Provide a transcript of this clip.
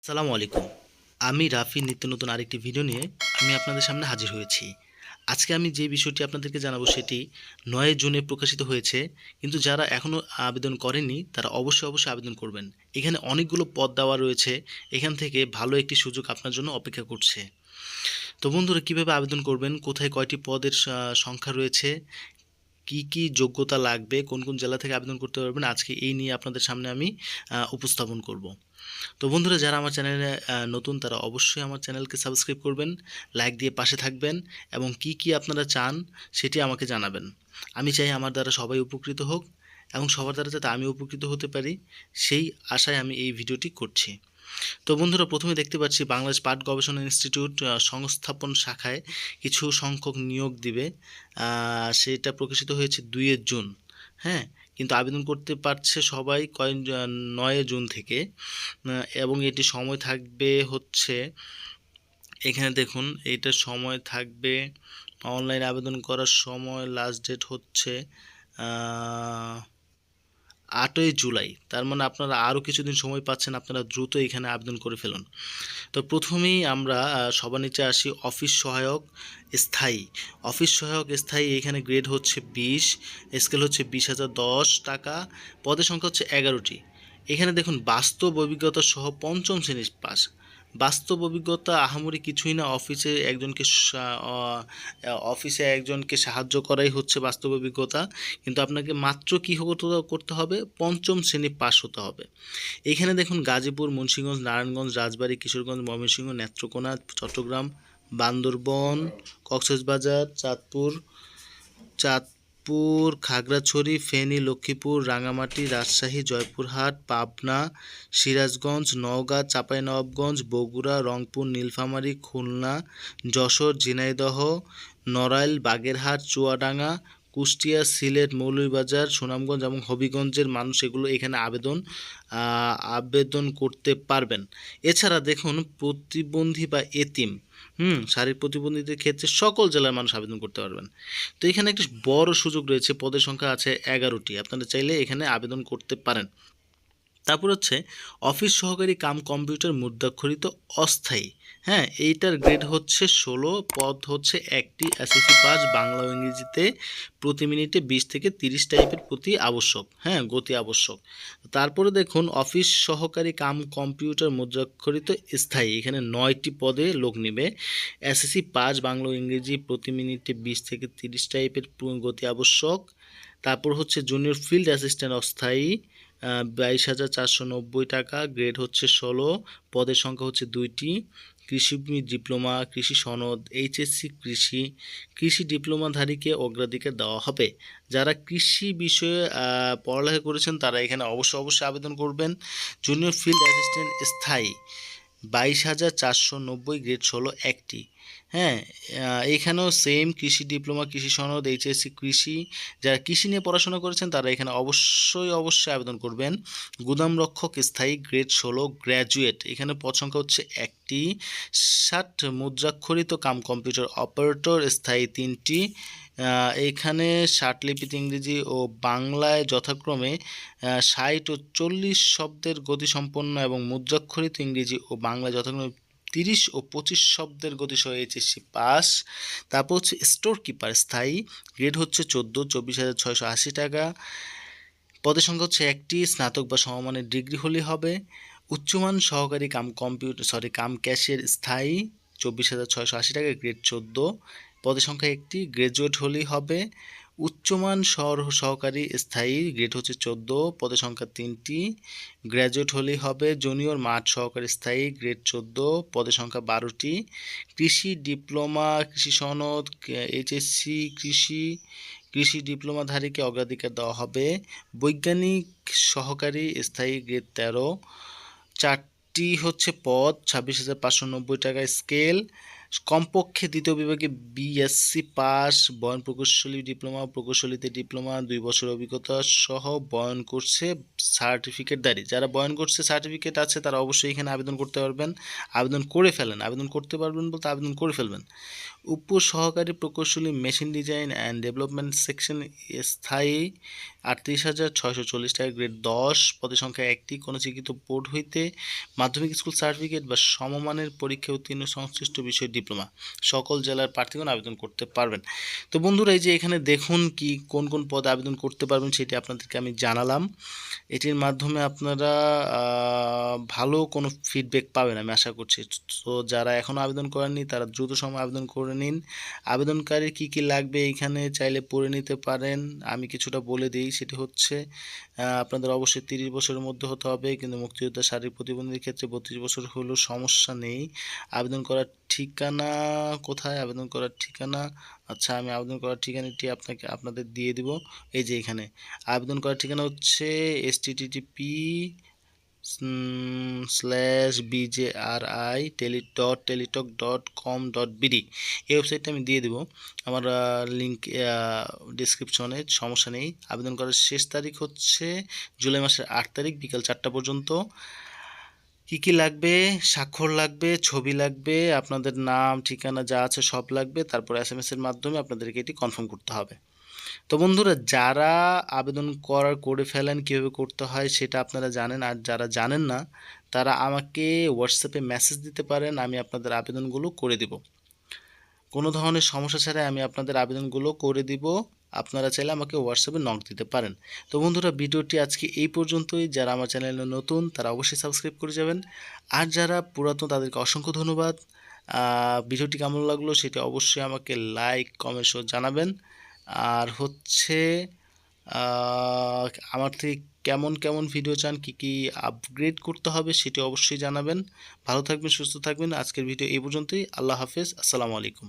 আসসালামু আলাইকুম। আমি রাফি নিত্য নতুন আরেকটি ভিডিও নিয়ে আমি আপনাদের সামনে হাজির হয়েছি। আজকে আমি যে বিষয়টি আপনাদেরকে জানাবো সেটি ৯ জুনে প্রকাশিত হয়েছে। কিন্তু যারা এখনও আবেদন করেননি তারা অবশ্যই আবেদন করবেন। এখানে অনেকগুলো পদ দেওয়া রয়েছে। এখান থেকে ভালো একটি সুযোগ আপনার জন্য অপেক্ষা করছে। তো বন্ধুরা, কিভাবে আবেদন করবেন, কোথায় কয়টি পদের সংখ্যা রয়েছে, কি যোগ্যতা লাগবে, কোন জেলা থেকে আবেদন করতে পারবেন, আজকে এই নিয়ে আপনাদের সামনে আমি উপস্থাপন করব। তো বন্ধুরা, যারা আমার চ্যানেলে নতুন তারা অবশ্যই আমার চ্যানেলকে সাবস্ক্রাইব করবেন, লাইক দিয়ে পাশে থাকবেন এবং কি আপনারা চান সেটি আমাকে জানাবেন। আমি চাই আমার দ্বারা সবাই উপকৃত হোক এবং সবার দ্বারা যাতে আমি উপকৃত হতে পারি, সেই আশায় আমি এই ভিডিওটি করছি। তো বন্ধুরা, প্রথমে দেখতে পাচ্ছি বাংলাদেশ পাট গবেষণা ইনস্টিটিউট সংস্থাপন শাখায় কিছু সংখ্যক নিয়োগ দিবে। সেটা প্রকাশিত হয়েছে 2 জুন। হ্যাঁ, কিন্তু আবেদন করতে পারছে সবাই 9 জুন থেকে। এবং এটি সময় থাকবে হচ্ছে, এখানে দেখুন এইটার সময় থাকবে, অনলাইন আবেদন করার সময় লাস্ট ডেট হচ্ছে 8ই জুলাই। তার মানে আপনারা আরও কিছুদিন সময় পাচ্ছেন, আপনারা দ্রুত এখানে আবেদন করে ফেলুন। তো প্রথমেই আমরা সবার নিচে আসি, অফিস সহায়ক স্থায়ী। অফিস সহায়ক স্থায়ী, এখানে গ্রেড হচ্ছে 20, স্কেল হচ্ছে 20,010 টাকা, পদের সংখ্যা হচ্ছে 11টি। এখানে দেখুন বাস্তব অভিজ্ঞতা সহ পঞ্চম শ্রেণীর পাস। বাস্তব অভিজ্ঞতা আহামরি কিছুই না, অফিসে একজনকে সাহায্য করাই হচ্ছে বাস্তব অভিজ্ঞতা। কিন্তু আপনাকে মাত্র কী করতে হবে, পঞ্চম শ্রেণী পাস হতে হবে। এইখানে দেখুন গাজীপুর, মুন্সিগঞ্জ, নারায়ণগঞ্জ, রাজবাড়ী, কিশোরগঞ্জ, ময়মনসিংহ, নেত্রকোনা, চট্টগ্রাম, বান্দরবন, কক্সবাজার, চাঁদপুর, খাগড়াছড়ি, ফেনী, লক্ষ্মীপুর, রাঙামাটি, রাজশাহী, জয়পুরহাট, পাবনা, সিরাজগঞ্জ, নওগাঁ, চাঁপাইনবাবগঞ্জ, বগুড়া, রংপুর, নীলফামারী, খুলনা, যশোর, ঝিনাইদহ, নড়াইল, বাগেরহাট, চুয়াডাঙ্গা, কুষ্টিয়া, সিলেট, মৌলভীবাজার, সুনামগঞ্জ এবং হবিগঞ্জের মানুষ এগুলো এখানে আবেদন করতে পারবেন। এছাড়া দেখুন প্রতিবন্ধী বা এতিম, শারীরিক প্রতিবন্ধীদের ক্ষেত্রে সকল জেলার মানুষ আবেদন করতে পারবেন। তো এখানে একটি বড় সুযোগ রয়েছে, পদের সংখ্যা আছে 11টি, আপনারা চাইলে এখানে আবেদন করতে পারেন। তারপর হচ্ছে অফিস সহকারী কাম কম্পিউটার মুদ্রাক্ষরিত অস্থায়ী। হ্যাঁ, এইটার গ্রেড হচ্ছে 16, পদ হচ্ছে একটি, এসএসসি পাস, বাংলা ও ইংরেজিতে প্রতি মিনিটে 20 থেকে 30 টাইপের প্রতি আবশ্যক, হ্যাঁ গতি আবশ্যক। তারপরে দেখুন অফিস সহকারী কাম কম্পিউটার মুদ্রাক্ষরিত স্থায়ী, এখানে 9টি পদে লোক নেবে, এসএসসি পাস, বাংলা ও ইংরেজি প্রতি মিনিটে 20 থেকে 30 টাইপের গতি আবশ্যক। তারপর হচ্ছে জুনিয়র ফিল্ড অ্যাসিস্ট্যান্ট অস্থায়ী, 22,490 টাকা, গ্রেড হচ্ছে 16, পদের সংখ্যা হচ্ছে 2টি, কৃষি ডিপ্লোমা, কৃষি সনদ, এইচএসসি কৃষি ডিপ্লোমাধারীকে অগ্রাধিকার দেওয়া হবে। যারা কৃষি বিষয়ে পড়ালেখা করেছেন তারা এখানে অবশ্যই আবেদন করবেন। জুনিয়র ফিল্ড অ্যাসিস্ট্যান্ট স্থায়ী, 22,490, গ্রেড 16, একটি। হ্যাঁ, এখানেও সেম, কৃষি ডিপ্লোমা, কৃষি সনদ, এইচএসসি কৃষি, যারা কৃষি নিয়ে পড়াশোনা করেছেন তারা এখানে অবশ্যই আবেদন করবেন। গুদাম রক্ষক স্থায়ী, গ্রেড 16, গ্র্যাজুয়েট, এখানে পদ সংখ্যা হচ্ছে একটি। 60 মুদ্রাক্ষরিত কাম কম্পিউটার অপারেটর স্থায়ী 3টি, এখানে 60 লিপিতে ইংরেজি ও বাংলায় যথাক্রমে 60 ও 40 শব্দের গতিসম্পন্ন এবং মুদ্রাক্ষরিত ইংরেজি ও বাংলায় যথাক্রমে 30 ও 25 শব্দের গতিসহ এইচএসসি পাস। তারপর হচ্ছে স্টোর কিপার স্থায়ী, গ্রেড হচ্ছে 14, 24,680 টাকা, পদের সংখ্যা হচ্ছে একটি, স্নাতক বা সমমানের ডিগ্রি হলেই হবে। উচ্চমান সহকারী কাম ক্যাশিয়ার স্থায়ী, 24,680 টাকা, গ্রেড 14, পদের সংখ্যা একটি, গ্র্যাজুয়েট হলেই হবে। উচ্চমান সহকারী স্থায়ী, গ্রেড হচ্ছে 14, পদের সংখ্যা 3টি, গ্র্যাজুয়েট হলেই হবে। জুনিয়র মাঠ সহকারী স্থায়ী, গ্রেড 14, পদের সংখ্যা 12টি, কৃষি ডিপ্লোমা, কৃষি সনদ, এইচএসসি কৃষি ডিপ্লোমাধারীকে অগ্রাধিকার দেওয়া হবে। বৈজ্ঞানিক সহকারী স্থায়ী, গ্রেড 13, 4টি হচ্ছে পদ, 26,590 টাকা, স্কেল কমপক্ষে দ্বিতীয় বিভাগে বিএসসি পাস, বয়ন প্রকৌশলী ডিপ্লোমা, প্রকৌশলীতে ডিপ্লোমা, 2 বছর অভিজ্ঞতা সহ বয়ন কোর্সে সার্টিফিকেটধারী। যারা বয়ন কোর্সে সার্টিফিকেট আছে তারা অবশ্যই এখানে আবেদন করতে পারবেন। আবেদন করে ফেলেন, আবেদন করতে পারবেন বলতে আবেদন করে ফেলবেন। উপসহকারী প্রকৌশলী machine design and development section স্থায়ী 38,640 টাকা, গ্রেড 10, পদের সংখ্যা 1টি। কোনো স্বীকৃত বোর্ড হইতে মাধ্যমিক স্কুল সার্টিফিকেট বা সমমানের পরীক্ষা উত্তীর্ণ সংশ্লিষ্ট বিষয় ডিপ্লোমা। সকল জেলার প্রার্থীগণ আবেদন করতে পারবেন। তো বন্ধুরা, এই যে এখানে দেখুন কি কোন কোন পদে আবেদন করতে পারবেন সেটি আপনাদেরকে আমি জানালাম। এটির মাধ্যমে আপনারা ভালো কোনো ফিডব্যাক পাবেন আমি আশা করছি। তো যারা এখনও আবেদন করেননি তারা দ্রুত সময় আবেদন করে নিন। আবেদনকারীর কী কী লাগবে এইখানে চাইলে পড়ে নিতে পারেন, আমি কিছুটা বলে দিই। সেটি হচ্ছে আপনাদের অবশ্যই 30 বছরের মধ্যে হতে হবে, কিন্তু মুক্তিযোদ্ধা শারীরিক প্রতিবন্ধীর ক্ষেত্রে 32 বছর হলেও সমস্যা নেই। আবেদন করার ঠিকানা কোথায়? আবেদন করার ঠিকানা, আচ্ছা আমি আবেদন করার ঠিকানাটি আপনাদের দিয়ে দিব। এই যে এখানে আবেদন করার ঠিকানা হচ্ছে http://bjri.teletalk.com.bd। এই ওয়েবসাইটটা আমি দিয়ে দেবো আমার লিঙ্ক ডিসক্রিপশনে, সমস্যা নেই। আবেদন করার শেষ তারিখ হচ্ছে জুলাই মাসের 8 তারিখ বিকাল 4টা পর্যন্ত। কি কি লাগবে? স্বাক্ষর লাগবে, ছবি লাগবে, আপনাদের নাম ঠিকানা যা আছে সব লাগবে। তারপর SMS এর মাধ্যমে আপনাদেরকে এটি কনফার্ম করতে হবে। তো বন্ধুরা, যারা আবেদন করে ফেলেন কীভাবে করতে হয় সেটা আপনারা জানেন, আর যারা জানেন না তারা আমাকে হোয়াটসঅ্যাপে মেসেজ দিতে পারেন, আমি আপনাদের আবেদনগুলো করে দিব। কোনো ধরনের সমস্যা ছাড়াই আমি আপনাদের আবেদনগুলো করে দিব। আপনারা চাইলে আমাকে হোয়াটসঅ্যাপে নক দিতে পারেন। তো বন্ধুরা, ভিডিওটি আজকে এই পর্যন্তই। যারা আমার চ্যানেলে নতুন তারা অবশ্যই সাবস্ক্রাইব করে যাবেন, আর যারা পুরাতন তাদেরকে অসংখ্য ধন্যবাদ। ভিডিওটি কেমন লাগলো সেটি অবশ্যই আমাকে লাইক কমেন্ট সহ জানাবেন। আর হচ্ছে আমার থেকে কেমন কেমন ভিডিও চান, কি কি আপগ্রেড করতে হবে সেটি অবশ্যই জানাবেন। ভালো থাকবেন, সুস্থ থাকবেন। আজকের ভিডিও এই পর্যন্তই। আল্লাহ হাফেজ, আসসালামু আলাইকুম।